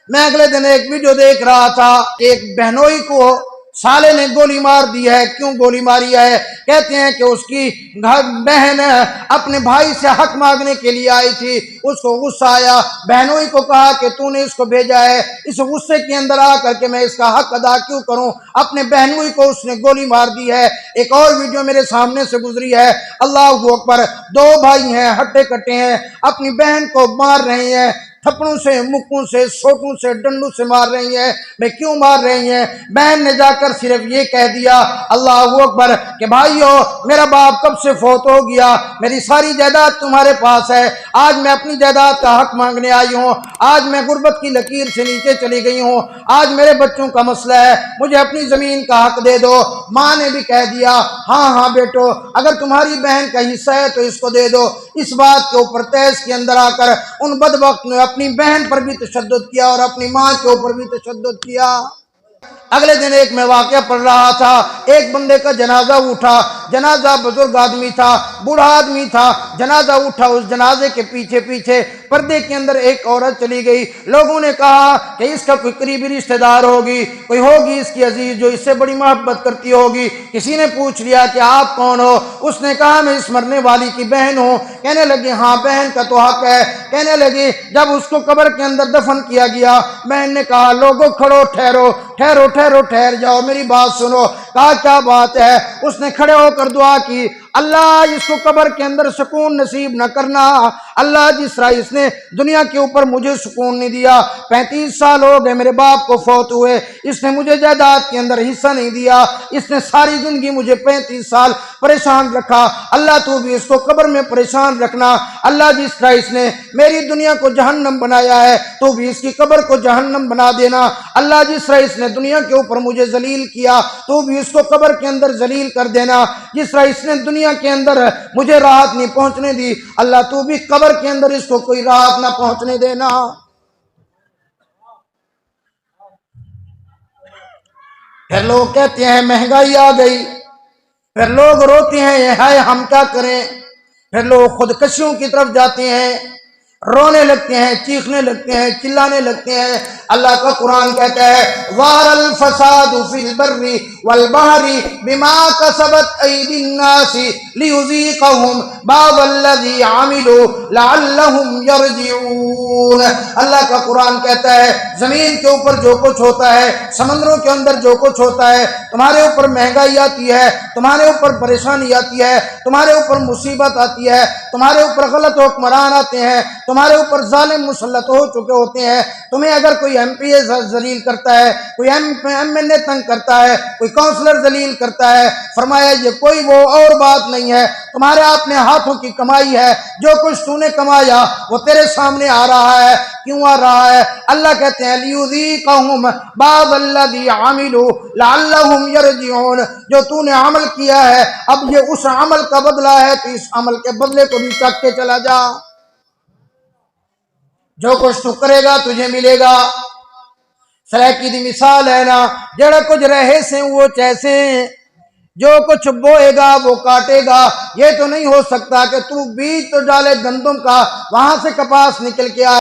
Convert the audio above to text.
میں اگلے دن ایک ویڈیو دیکھ رہا تھا، ایک بہنوئی کو سالے نے گولی مار دی ہے۔ کیوں گولی ماری ہے؟ کہتے ہیں کہ اس کی بہن اپنے بھائی سے حق مانگنے کے لیے آئی تھی، اس کو غصہ آیا، بہنوئی کو کہا کہ تو نے اس کو بھیجا ہے، اس غصے کے اندر آ کر کے میں اس کا حق ادا کیوں کروں، اپنے بہنوئی کو اس نے گولی مار دی ہے۔ ایک اور ویڈیو میرے سامنے سے گزری ہے، اللہ اکبر، دو بھائی ہیں، ہٹے کٹے ہیں، اپنی بہن کو مار رہے ہیں، تھپڑوں سے، مکوں سے، سوٹوں سے، ڈنڈوں سے مار رہی ہیں۔ میں کیوں مار رہی ہیں؟ بہن نے جا کر صرف یہ کہہ دیا، اللہ اکبر، کہ بھائیو میرا باپ کب سے فوت ہو گیا، میری ساری جائیداد تمہارے پاس ہے، آج میں اپنی جائیداد کا حق مانگنے آئی ہوں، آج میں غربت کی لکیر سے نیچے چلی گئی ہوں، آج میرے بچوں کا مسئلہ ہے، مجھے اپنی زمین کا حق دے دو۔ ماں نے بھی کہہ دیا، ہاں ہاں بیٹو، اگر تمہاری بہن کا حصہ ہے تو اس کو دے دو۔ اس بات کے اوپر تیس کے اندر آ کر ان بدبخت نے اپنی بہن پر بھی تشدد کیا اور اپنی ماں کے اوپر بھی تشدد کیا۔ اگلے دن ایک میں واقعہ پڑھ رہا تھا، ایک بندے کا جنازہ اٹھا، جنازہ بزرگ آدمی تھا، بوڑھا آدمی تھا، جنازہ اٹھا، اس جنازے کے پیچھے پیچھے پردے کے اندر ایک عورت چلی گئی۔ لوگوں نے کہا کہ اس کا کوئی قریبی رشتہ دار ہوگی، کوئی ہوگی اس کی عزیز جو اس سے بڑی محبت کرتی ہوگی۔ کسی نے پوچھ لیا کہ آپ کون ہو؟ اس نے کہا میں اس مرنے والی کی بہن ہوں۔ کہنے لگی ہاں بہن کا تو حق ہے۔ کہنے لگی جب اس کو قبر کے اندر دفن کیا گیا، بہن نے کہا لوگوں کھڑو، ٹھہرو ٹھہرو ٹھہرو، ٹھہر جاؤ، میری بات سنو۔ کہا کیا بات ہے؟ اس نے کھڑے ہو کر دعا کی، اللہ اس کو قبر کے اندر سکون نصیب نہ کرنا، اللہ جس طرح اس نے دنیا کے اوپر مجھے سکون نہیں دیا، 35 سال ہو گئے میرے باپ کو فوت ہوئے، اس نے مجھے جائیداد کے اندر حصہ نہیں دیا، اس نے ساری زندگی مجھے 35 سال پریشان رکھا، اللہ تو بھی اس کو قبر میں پریشان رکھنا، اللہ جس طرح اس نے میری دنیا کو جہنم بنایا ہے تو بھی اس کی قبر کو جہنم بنا دینا، اللہ جس طرح اس نے دنیا کے اوپر مجھے ذلیل کیا تو بھی اس کو قبر کے اندر ذلیل کر دینا، جس طرح اس نے دنیا کے اندر مجھے راحت نہیں پہنچنے دی، اللہ تو بھی قبر کے اندر اس کو کوئی راحت نہ پہنچنے دینا۔ پھر لوگ کہتے ہیں مہنگائی آ گئی، پھر لوگ روتے ہیں ہائے ہم کیا کریں، پھر لوگ خودکشیوں کی طرف جاتے ہیں، رونے لگتے ہیں، چیخنے لگتے ہیں، چلانے لگتے ہیں۔ اللہ کا قرآن کہتا ہے ظہر الفساد فی البر والبحر بما کسبت ایدی الناس لیذیقہم بعض الذی عملوا لعلہم یرجعون۔ اللہ کا قرآن کہتا ہے زمین کے اوپر جو کچھ ہوتا ہے، سمندروں کے اندر جو کچھ ہوتا ہے، تمہارے اوپر مہنگائی آتی ہے، تمہارے اوپر پریشانی آتی ہے، تمہارے اوپر مصیبت آتی ہے، تمہارے اوپر غلط حکمران آتے ہیں، تمہارے اوپر ظالم مسلط ہو چکے ہوتے ہیں، تمہیں اگر کوئی ایم پی اے ذلیل کرتا ہے، کوئی ایم این اے تنگ کرتا ہے، کوئی کونسلر ذلیل کرتا ہے، فرمایا یہ کوئی وہ اور بات نہیں ہے، تمہارے اپنے ہاتھوں کی کمائی ہے، جو کچھ تو نے کمایا وہ تیرے سامنے آ رہا ہے۔ کیوں آ رہا ہے؟ اللہ کہتے ہیں لیذیقہم بعض الذی عملوا لعلہم یرجعون، جو تو نے عمل کیا ہے اب یہ اس عمل کا بدلہ ہے، تو اس عمل کے بدلے کو بھی چک کے چلا جا، جو کچھ تو کرے گا تجھے ملے گا۔ سلیکی دی مثال ہے نا، جڑا کچھ رہے سے وہ چیسے، جو کچھ بوئے گا وہ کاٹے گا۔ یہ تو نہیں ہو سکتا کہ تو بیج تو ڈالے گندم کا، وہاں سے کپاس نکل کے آئے۔